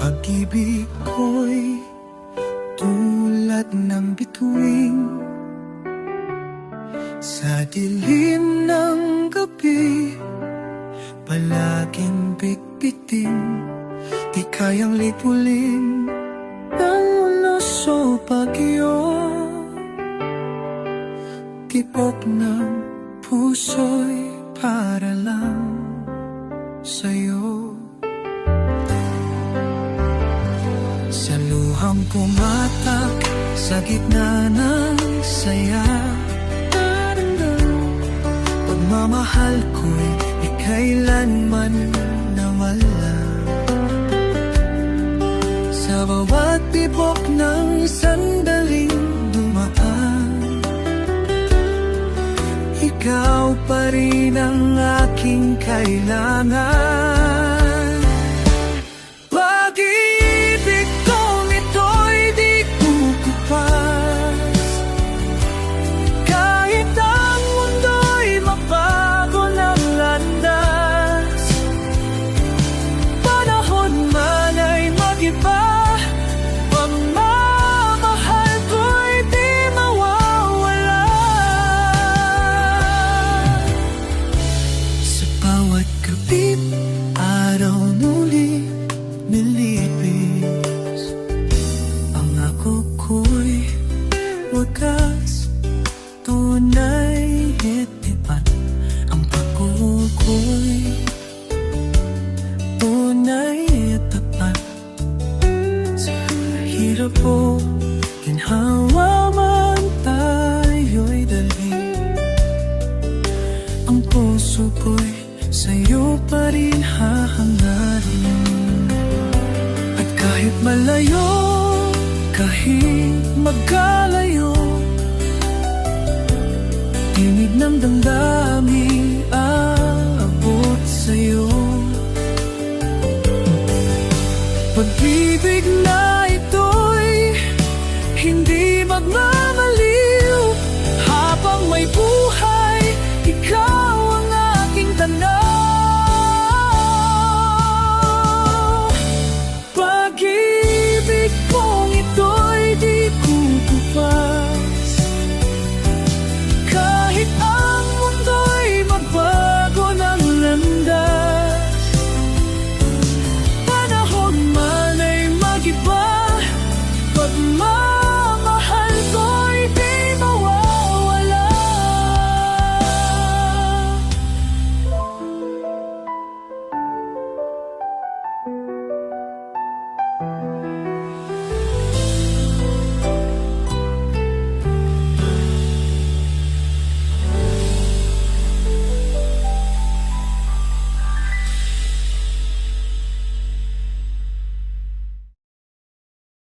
Pag-ibig ko'y tulad ng bituin sa dilim ng gabi, palaging bitbitin, di kayang lipulin ng unos o bagyo. Tibok ng puso'y para lang sa'yo. Sa luhang pumatak sa gitna ng saya, pagmamahal ko'y di kailanman nawala. Sa bawat tibok ng sandaling dumaan, ikaw pa rin ang aking kailangan. Pag-ibig kong ito'y di kukupas, kahit ang mundo'y mabago ng landas. Panahon man ay mag-iba, pagmamahal ko'y di mawawala. Sa bawat gabi, araw muli nilibis, pangako ko'y wagas, tunay at tipat. Ang pangako ko'y tunay at tapat. Sa hirap o ginhawa man tayo'y dalhin, ang puso ko'y sa'yo pa rin hahangarin. At kahit malayo, kahit magkalayo, tinig ng damdamin aabot sa'yo. Pag-ibig na